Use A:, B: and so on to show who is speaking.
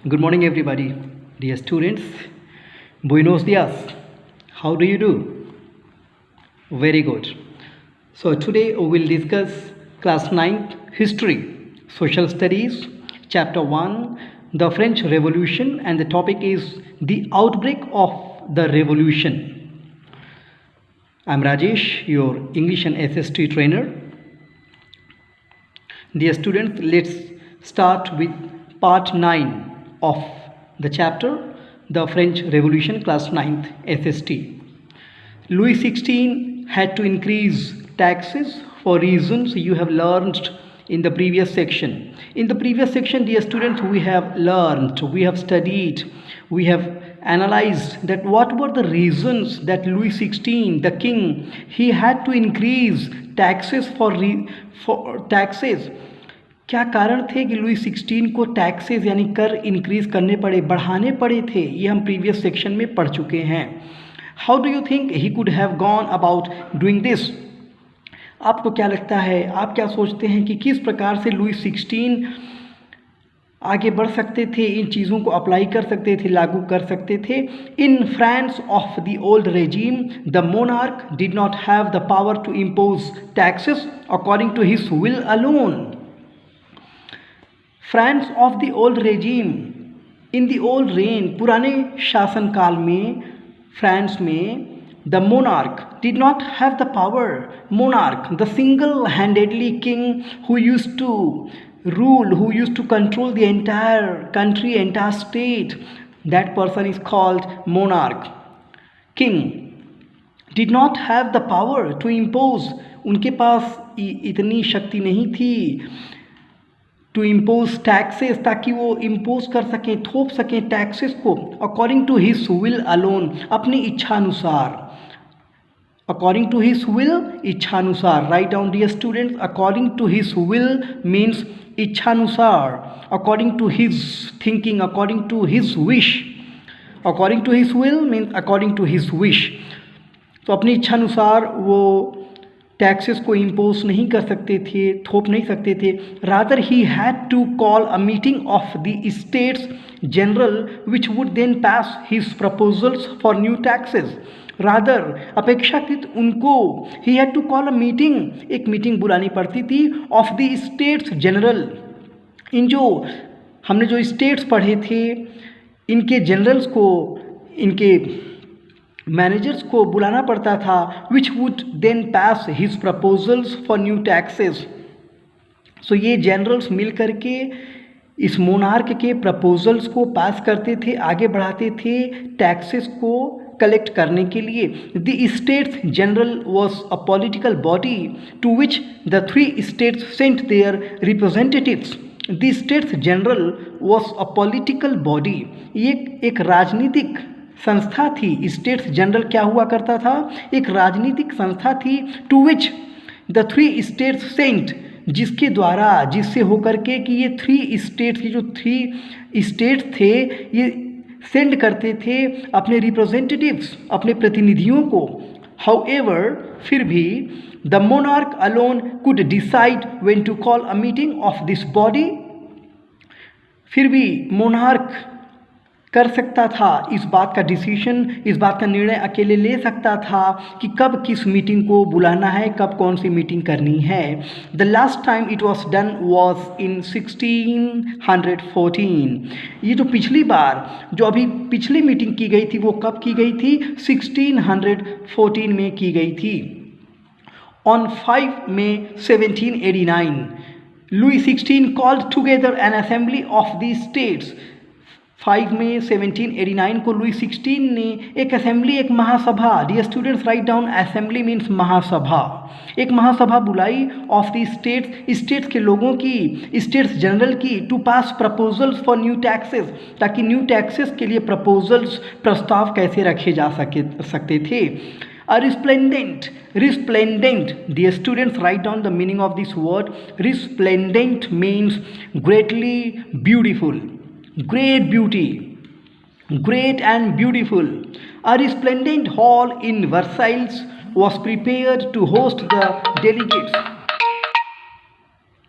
A: Good morning, everybody. Dear students, buenos dias. How do you do? Very good. So, today we will discuss class 9th history, social studies, chapter 1, the French Revolution, and the topic is the outbreak of the revolution. I'm Rajesh, your English and SST trainer. Dear students, let's start with part 9 of the chapter, the French Revolution, class 9th SST. Louis XVI had to increase taxes for reasons you have learned in the previous section. In the previous section, dear students, we have learned, we have studied, we have analyzed that what were the reasons that Louis XVI, the king, he had to increase taxes for taxes. क्या कारण थे कि Louis 16 को taxes यानी कर increase करने पड़े, बढ़ाने पड़े थे? ये हम प्रीवियस सेक्शन में पढ़ चुके हैं. How do you think he could have gone about doing this? आपको क्या लगता है, आप क्या सोचते हैं कि किस प्रकार से लुई 16 आगे बढ़ सकते थे, इन चीज़ों को अप्लाई कर सकते थे, लागू कर सकते थे? In France of the old regime the monarch did not have the power to impose taxes according to his will alone. France of the old regime, in the old reign, पुराने शासनकाल में फ्रांस में the monarch did not have the power. Monarch, the single handedly king who used to rule, who used to control the entire country, entire state, that person is called monarch. King did not have the power to impose, उनके पास इतनी शक्ति नहीं थी to impose taxes, ताकि वो impose कर सकें, थोप सकें taxes को according to his will alone, अपनी इच्छानुसार. According to his will, इच्छानुसार. Write down, dear students, according to his will means इच्छानुसार, according to his thinking, according to his wish. According to his will means according to his wish. तो अपनी इच्छानुसार वो taxes को impose नहीं कर सकते थे, थोप नहीं सकते थे. Rather he had to call a meeting of the States General which would then pass his proposals for new taxes. Rather, अपेक्षाकृत उनको, he had to call a meeting, एक मीटिंग बुलानी पड़ती थी ऑफ द स्टेट्स जनरल. इन जो हमने जो स्टेट्स पढ़े थे, इनके जनरल्स को, इनके मैनेजर्स को बुलाना पड़ता था. Which would then pass his proposals for new taxes. So ये जनरल्स मिल करके इस मोनार्क के प्रपोजल्स को पास करते थे, आगे बढ़ाते थे टैक्सेस को कलेक्ट करने के लिए. The States General was a political body to which the 3 states sent their representatives. The States General was a political body, ये एक राजनीतिक संस्था थी. स्टेट्स जनरल क्या हुआ करता था? एक राजनीतिक संस्था थी. To which the 3 states sent, जिसके द्वारा, जिससे होकर के कि ये 3 स्टेट्स, ये जो 3 स्टेट्स थे, ये सेंड करते थे अपने रिप्रेजेंटेटिव्स, अपने प्रतिनिधियों को. हाउएवर, फिर भी the monarch alone could decide when to call a meeting of this body. फिर भी मोनार्क कर सकता था इस बात का डिसीजन, इस बात का निर्णय अकेले ले सकता था कि कब किस मीटिंग को बुलाना है, कब कौन सी मीटिंग करनी है. The last time it was done was in 1614. ये जो पिछली बार, जो अभी पिछली मीटिंग की गई थी, वो कब की गई थी? 1614 में की गई थी. On 5 May 1789 Louis 16 called together N assembly of the states. 5 May 1789 को लुई 16 ने एक असेंबली, एक महासभा, dear students write down, assembly means महासभा, एक महासभा बुलाई ऑफ द स्टेट्स, स्टेट्स के लोगों की, स्टेट्स जनरल की, to pass proposals for new taxes, ताकि न्यू टैक्सेस के लिए प्रपोजल्स, प्रस्ताव कैसे रखे जा सकते थे. Resplendent, resplendent, dear students write down the meaning of this word. Resplendent means greatly beautiful, great beauty, great and beautiful. A resplendent hall in Versailles was prepared to host the delegates.